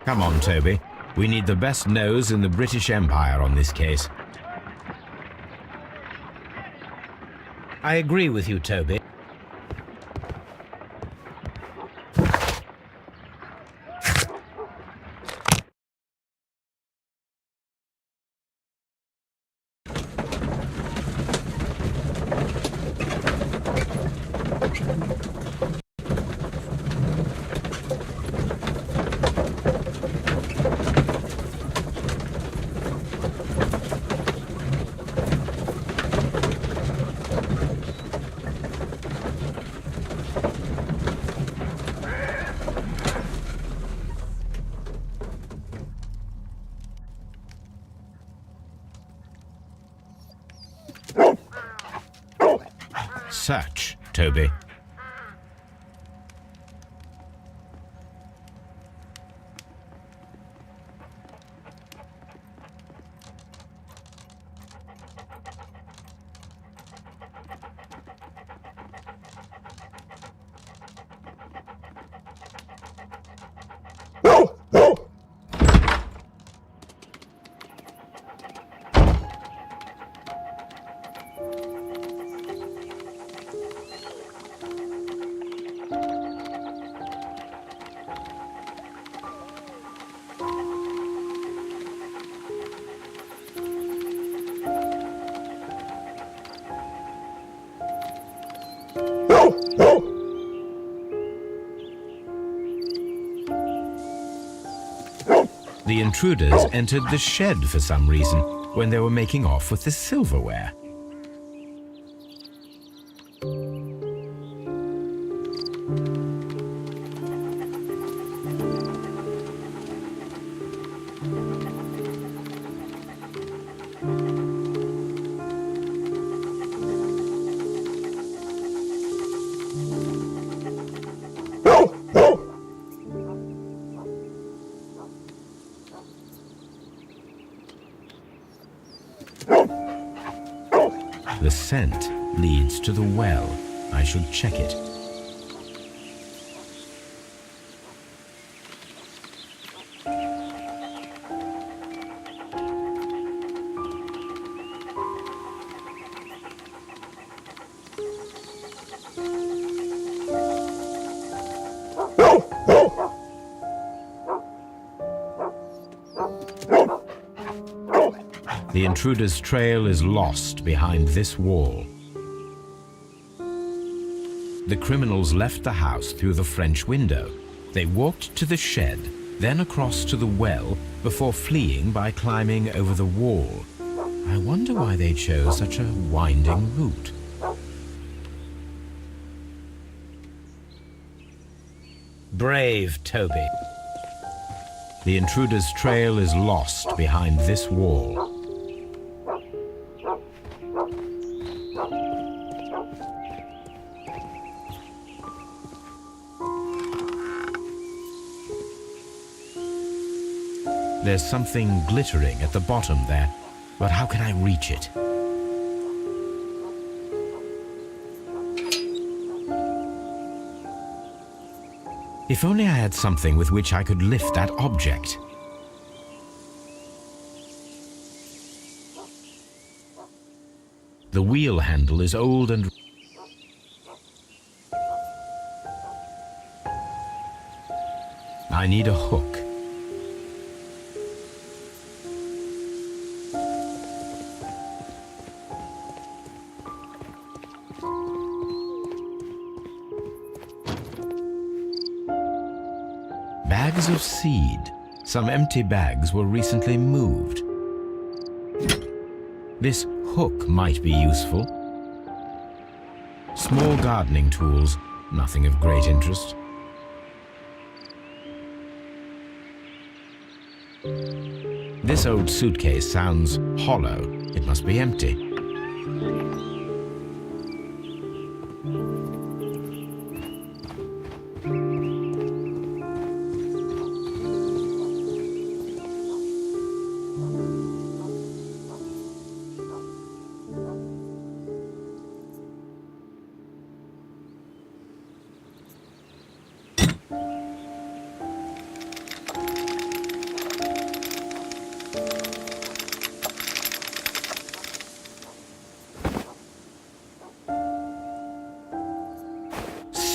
Come on, Toby. We need the best nose in the British Empire on this case. I agree with you, Toby. Search, Toby. The intruders entered the shed for some reason when they were making off with the silverware. The scent leads to the well. I should check it. The intruder's trail is lost behind this wall. The criminals left the house through the French window. They walked to the shed, then across to the well, before fleeing by climbing over the wall. I wonder why they chose such a winding route. Brave Toby. The intruder's trail is lost behind this wall. There's something glittering at the bottom there, but how can I reach it? If only I had something with which I could lift that object. The wheel handle is old and... I need a hook. Bags of seed. Some empty bags were recently moved. This hook might be useful. Small gardening tools, nothing of great interest. This old suitcase sounds hollow. It must be empty.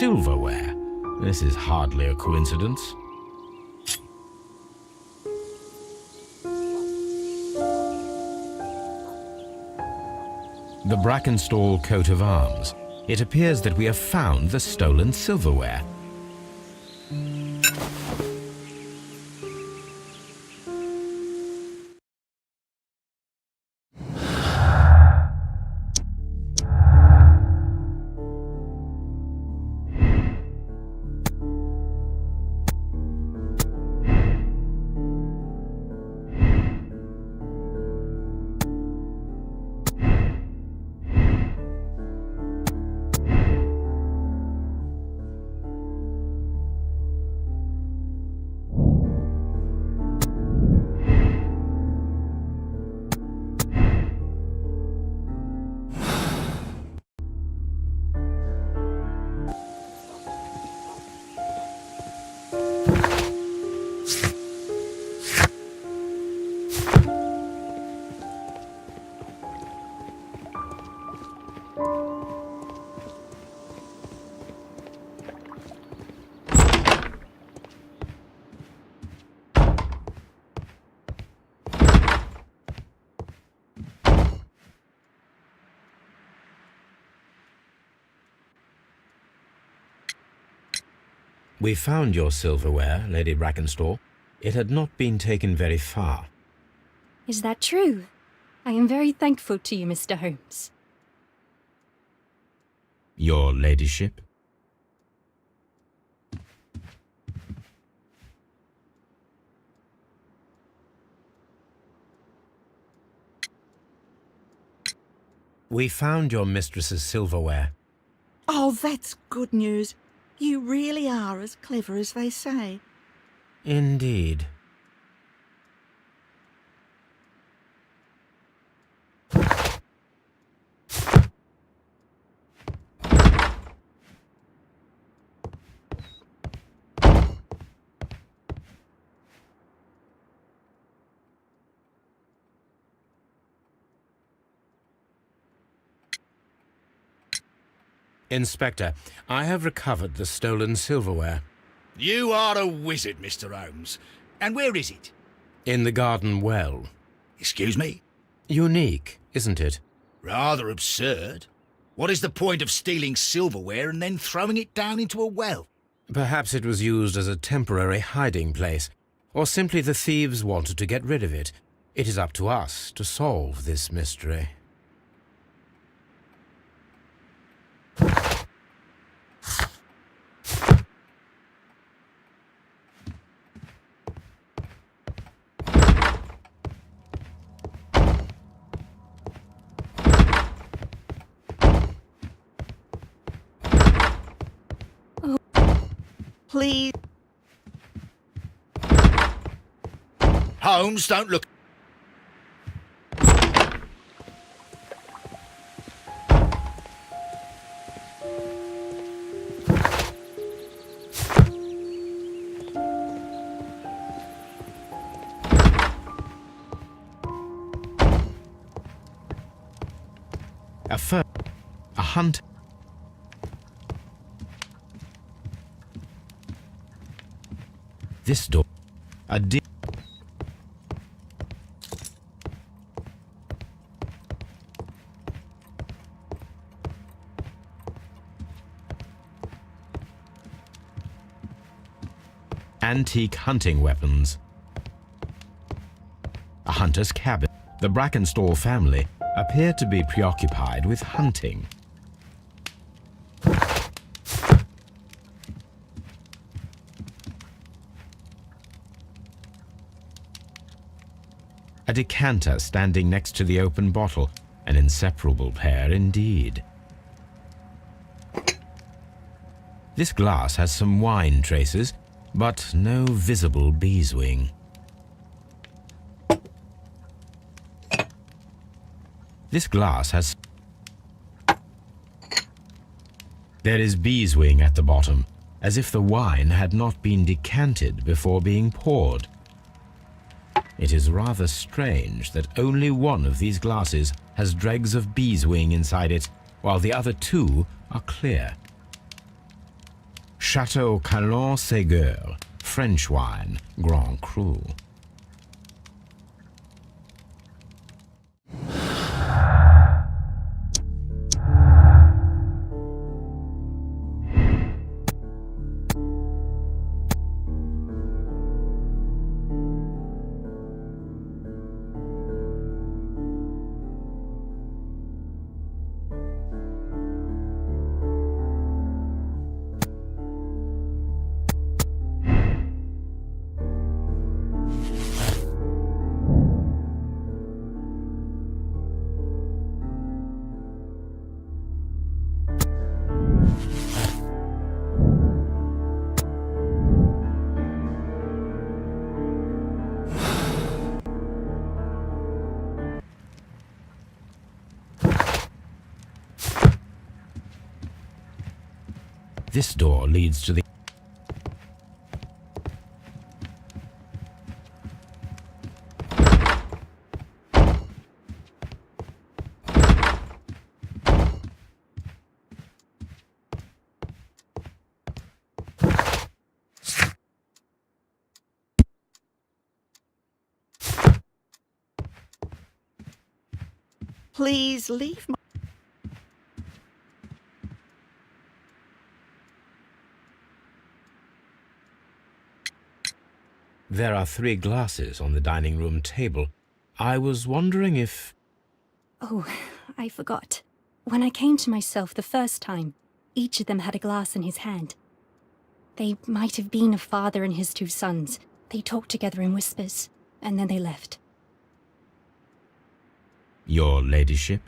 silverware. This is hardly a coincidence. The Brackenstall coat of arms. It appears that we have found the stolen silverware. We found your silverware, Lady Brackenstall. It had not been taken very far. Is that true? I am very thankful to you, Mr. Holmes. Your ladyship? We found your mistress's silverware. Oh, that's good news. You really are as clever as they say. Indeed. Inspector, I have recovered the stolen silverware. You are a wizard, Mr. Holmes. And where is it? In the garden well. Excuse me? Unique, isn't it? Rather absurd. What is the point of stealing silverware and then throwing it down into a well? Perhaps it was used as a temporary hiding place, or simply the thieves wanted to get rid of it. It is up to us to solve this mystery. Please. Holmes, don't look. A hunt. This door. A antique hunting weapons. A hunter's cabin. The Brackenstall family appear to be preoccupied with hunting. A decanter standing next to the open bottle, an inseparable pair indeed. This glass has some wine traces, but no visible beeswing. This glass has... There is beeswing at the bottom, as if the wine had not been decanted before being poured. It is rather strange that only one of these glasses has dregs of beeswing inside it, while the other two are clear. Chateau Calon-Ségur, French wine, Grand Cru. This door leads to the... Please leave my... There are 3 glasses on the dining room table. I was wondering if... Oh, I forgot. When I came to myself the first time, each of them had a glass in his hand. They might have been a father and his 2 sons. They talked together in whispers, and then they left. Your ladyship?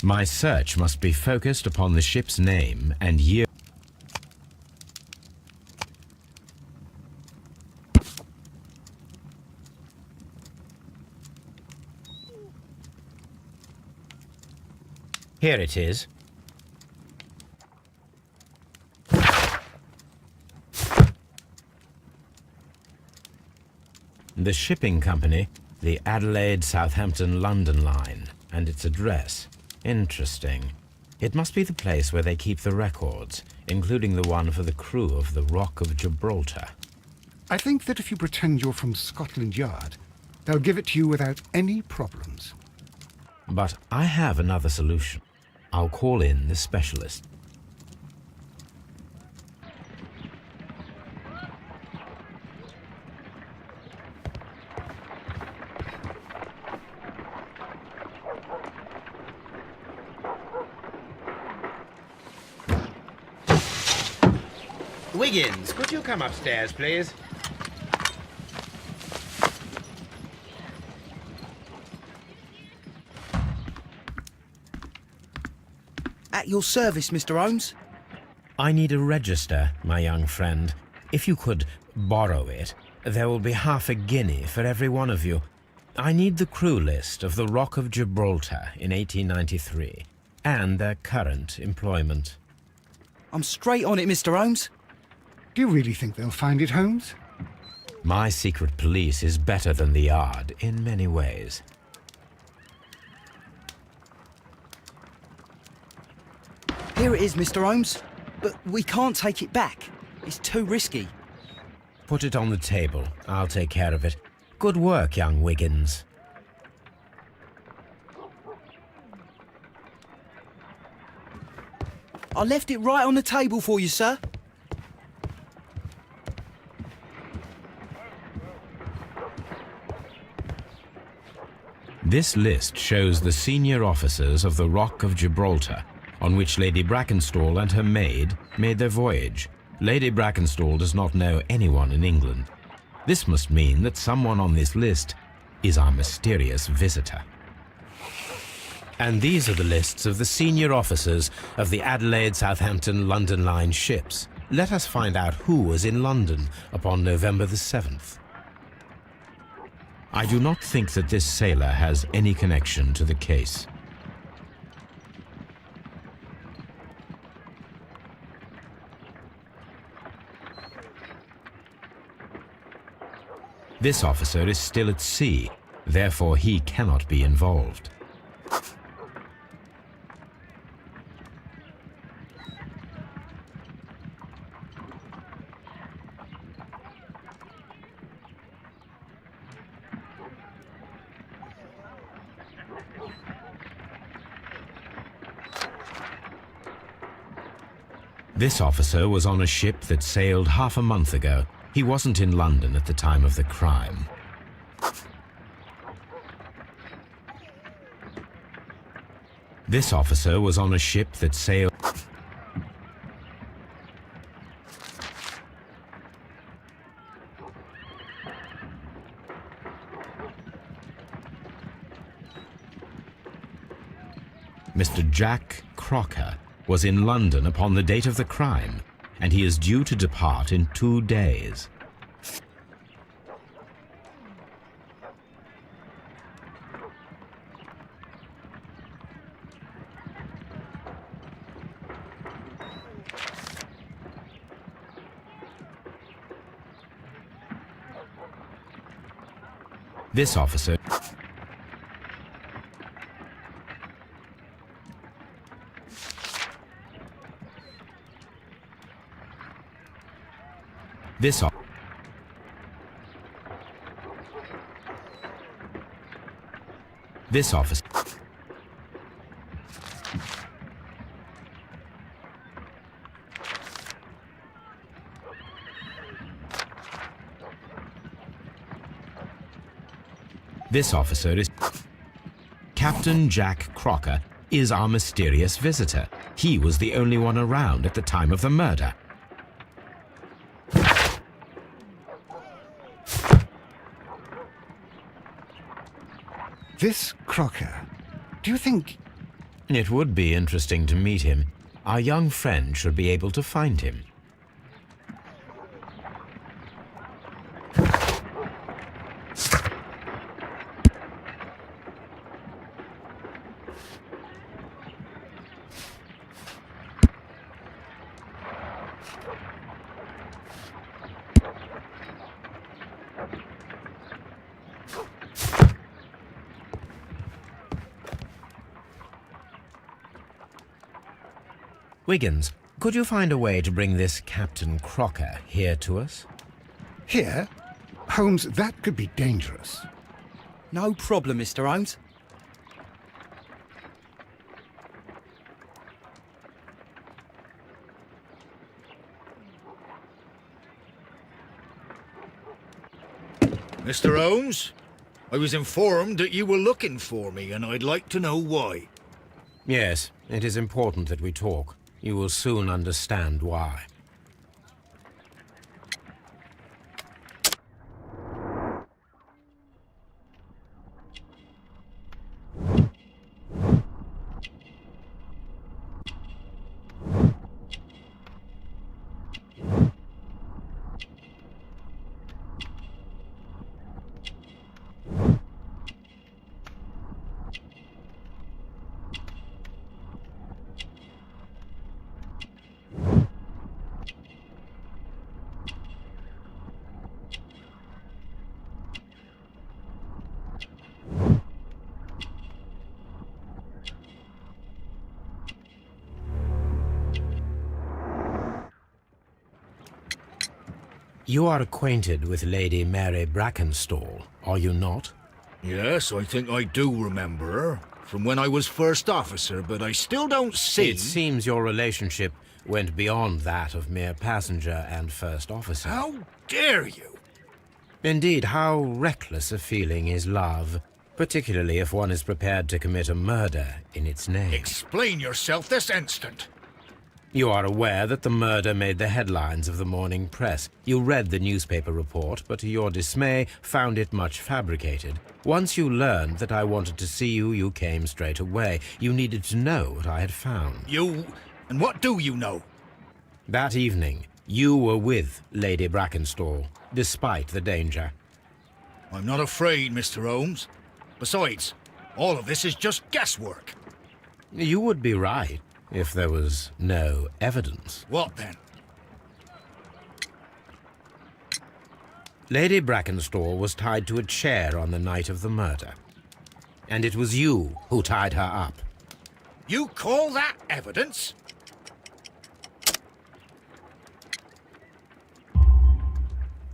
My search must be focused upon the ship's name and year. Here it is. The shipping company, the Adelaide, Southampton, London line, and its address. Interesting. It must be the place where they keep the records, including the one for the crew of the Rock of Gibraltar. I think that if you pretend you're from Scotland Yard, they'll give it to you without any problems. But I have another solution. I'll call in the specialist. Wiggins, could you come upstairs, please? At your service, Mr. Holmes. I need a register, my young friend. If you could borrow it, there will be half a guinea for every one of you. I need the crew list of the Rock of Gibraltar in 1893, and their current employment. I'm straight on it, Mr. Holmes. Do you really think they'll find it, Holmes? My secret police is better than the Yard in many ways. Here it is, Mr. Holmes. But we can't take it back. It's too risky. Put it on the table. I'll take care of it. Good work, young Wiggins. I left it right on the table for you, sir. This list shows the senior officers of the Rock of Gibraltar, on which Lady Brackenstall and her maid made their voyage. Lady Brackenstall does not know anyone in England. This must mean that someone on this list is our mysterious visitor. And these are the lists of the senior officers of the Adelaide, Southampton, London Line ships. Let us find out who was in London upon November the 7th. I do not think that this sailor has any connection to the case. This officer is still at sea, therefore he cannot be involved. This officer was on a ship that sailed half a month ago. He wasn't in London at the time of the crime. This officer was on a ship that sailed... Mr. Jack Crocker was in London upon the date of the crime, and he is due to depart in 2 days. This officer... This officer... This officer is... Captain Jack Crocker is our mysterious visitor. He was the only one around at the time of the murder. This Crocker, do you think... It would be interesting to meet him. Our young friend should be able to find him. Wiggins, could you find a way to bring this Captain Crocker here to us? Here? Holmes, that could be dangerous. No problem, Mr. Holmes. Mr. Holmes, I was informed that you were looking for me, and I'd like to know why. Yes, it is important that we talk. You will soon understand why. You are acquainted with Lady Mary Brackenstall, are you not? Yes, I think I do remember her. From when I was first officer, but I still don't see... It seems your relationship went beyond that of mere passenger and first officer. How dare you? Indeed, how reckless a feeling is love, particularly if one is prepared to commit a murder in its name. Explain yourself this instant. You are aware that the murder made the headlines of the morning press. You read the newspaper report, but to your dismay, found it much fabricated. Once you learned that I wanted to see you, you came straight away. You needed to know what I had found. You... and what do you know? That evening, you were with Lady Brackenstall, despite the danger. I'm not afraid, Mr. Holmes. Besides, all of this is just guesswork. You would be right, if there was no evidence. What then? Lady Brackenstall was tied to a chair on the night of the murder. And it was you who tied her up. You call that evidence?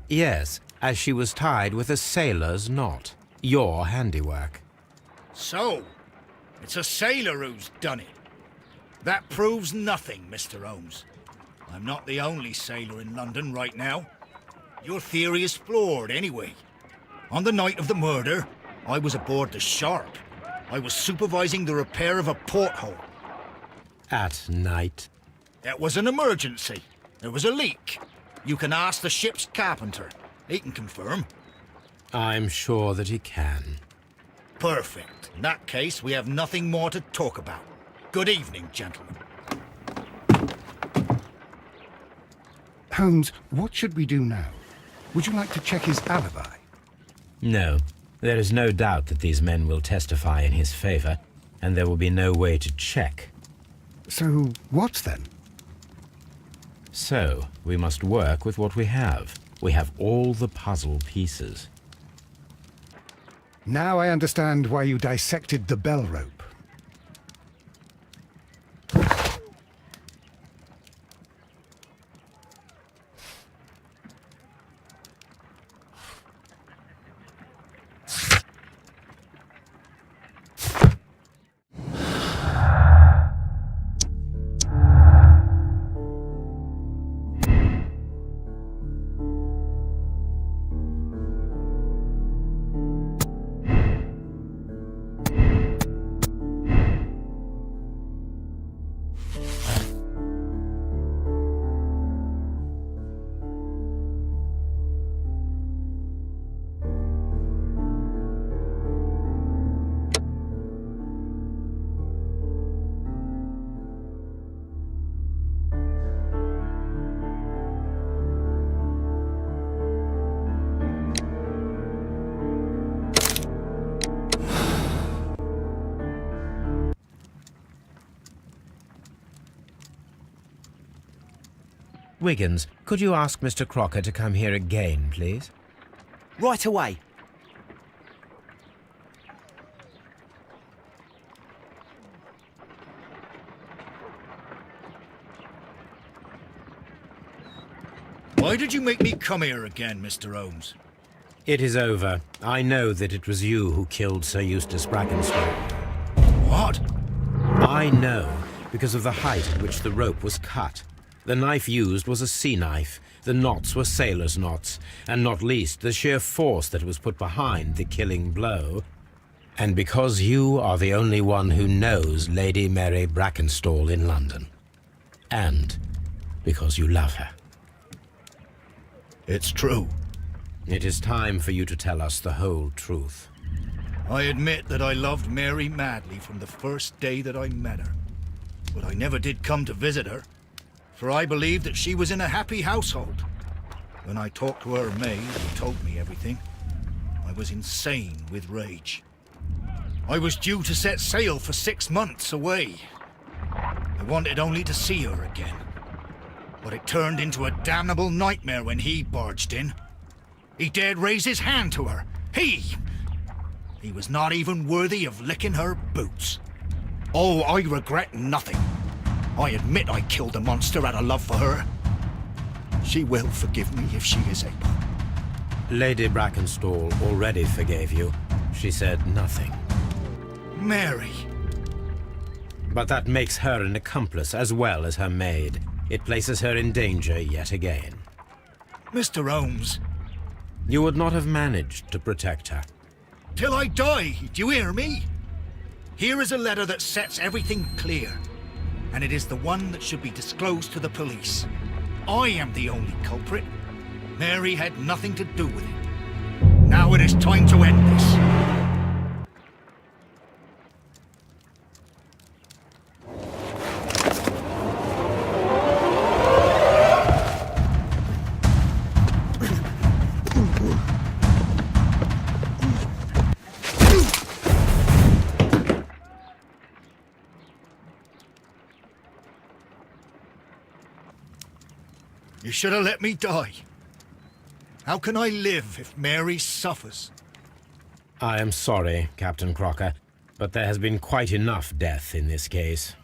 Yes, as she was tied with a sailor's knot. Your handiwork. So, it's a sailor who's done it. That proves nothing, Mr. Holmes. I'm not the only sailor in London right now. Your theory is flawed anyway. On the night of the murder, I was aboard the Shark. I was supervising the repair of a porthole. At night? It was an emergency. There was a leak. You can ask the ship's carpenter. He can confirm. I'm sure that he can. Perfect. In that case, we have nothing more to talk about. Good evening, gentlemen. Holmes, what should we do now? Would you like to check his alibi? No. There is no doubt that these men will testify in his favor, and there will be no way to check. So, what then? So, we must work with what we have. We have all the puzzle pieces. Now I understand why you dissected the bell rope. Wiggins, could you ask Mr. Crocker to come here again, please? Right away. Why did you make me come here again, Mr. Holmes? It is over. I know that it was you who killed Sir Eustace Brackenstall. What? I know, because of the height at which the rope was cut. The knife used was a sea knife. The knots were sailor's knots, and not least the sheer force that was put behind the killing blow. And because you are the only one who knows Lady Mary Brackenstall in London. And because you love her. It's true. It is time for you to tell us the whole truth. I admit that I loved Mary madly from the first day that I met her. But I never did come to visit her, for I believed that she was in a happy household. When I talked to her maid, who told me everything, I was insane with rage. I was due to set sail for 6 months away. I wanted only to see her again. But it turned into a damnable nightmare when he barged in. He dared raise his hand to her. He was not even worthy of licking her boots. Oh, I regret nothing. I admit I killed the monster out of love for her. She will forgive me if she is able. Lady Brackenstall already forgave you. She said nothing. Mary! But that makes her an accomplice as well as her maid. It places her in danger yet again. Mr. Holmes, You would not have managed to protect her. till I die, do you hear me? Here is a letter that sets everything clear, and it is the one that should be disclosed to the police. I am the only culprit. Mary had nothing to do with it. Now it is time to end this. You should have let me die. How can I live if Mary suffers? I am sorry, Captain Crocker, but there has been quite enough death in this case.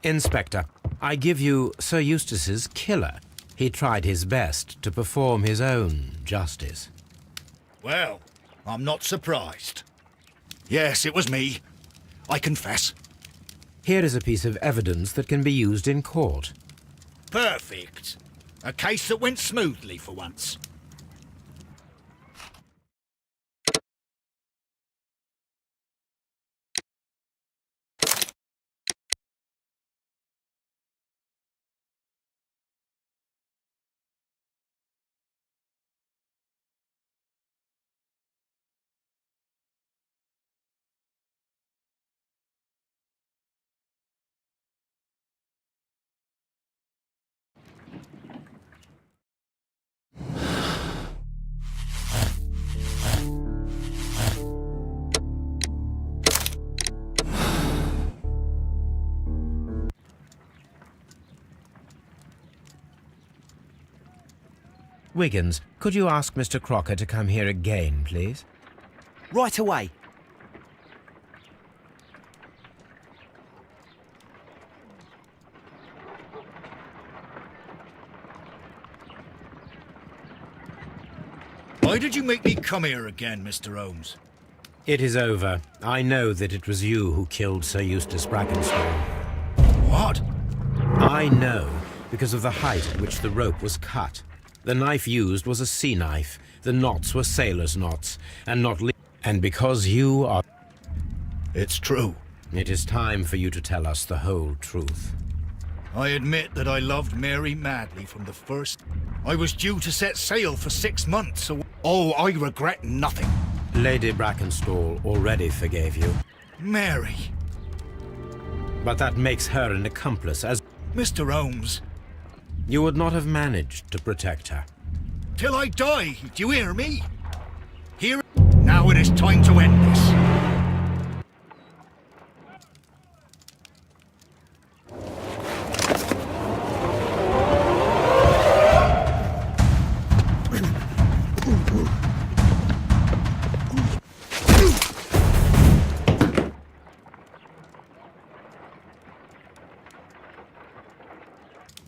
Inspector, I give you Sir Eustace's killer. He tried his best to perform his own justice. Well, I'm not surprised. Yes, it was me. I confess. Here is a piece of evidence that can be used in court. Perfect. A case that went smoothly for once. Wiggins, could you ask Mr. Crocker to come here again, please? Right away. Why did you make me come here again, Mr. Holmes? It is over. I know that it was you who killed Sir Eustace Brackenstall. What? I know, because of the height at which the rope was cut. The knife used was a sea knife. The knots were sailor's knots, and because you are... It's true. It is time for you to tell us the whole truth. I admit that I loved Mary madly from the first. I was due to set sail for 6 months, so... Oh, I regret nothing. Lady Brackenstall already forgave you. Mary. But that makes her an accomplice as... Mr. Holmes, You would not have managed to protect her. till I die, do you hear me? Here... Now it is time to end this.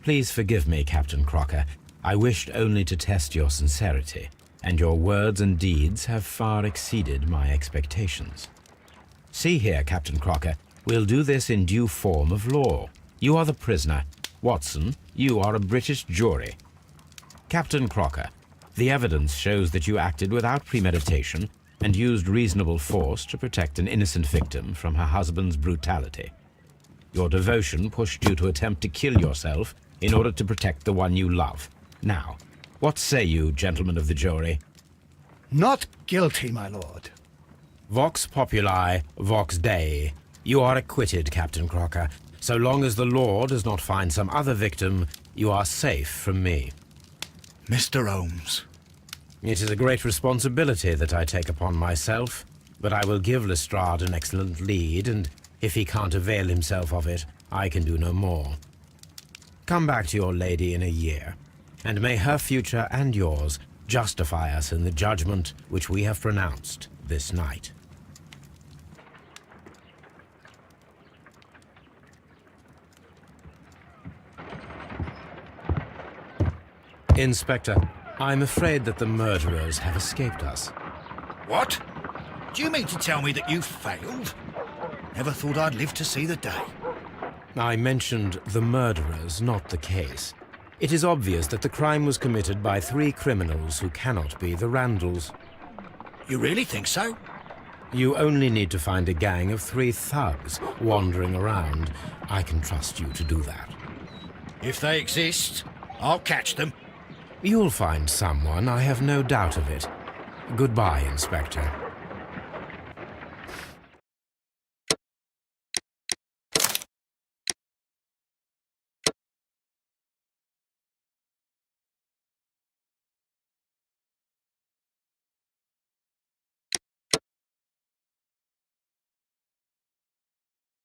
Please forgive me, Captain Crocker. I wished only to test your sincerity, and your words and deeds have far exceeded my expectations. See here, Captain Crocker, we'll do this in due form of law. You are the prisoner. Watson, you are a British jury. Captain Crocker, the evidence shows that you acted without premeditation and used reasonable force to protect an innocent victim from her husband's brutality. Your devotion pushed you to attempt to kill yourself in order to protect the one you love. Now, what say you, gentlemen of the jury? Not guilty, my lord. Vox populi, vox dei. You are acquitted, Captain Crocker. So long as the law does not find some other victim, you are safe from me. Mr. Holmes. It is a great responsibility that I take upon myself, but I will give Lestrade an excellent lead, and if he can't avail himself of it, I can do no more. Come back to your lady in a year, and may her future and yours justify us in the judgment which we have pronounced this night. Inspector, I'm afraid that the murderers have escaped us. What? Do you mean to tell me that you failed? Never thought I'd live to see the day. I mentioned the murderers, not the case. It is obvious that the crime was committed by 3 criminals who cannot be the Randalls. You really think so? You only need to find a gang of 3 thugs wandering around. I can trust you to do that. If they exist, I'll catch them. You'll find someone, I have no doubt of it. Goodbye, Inspector.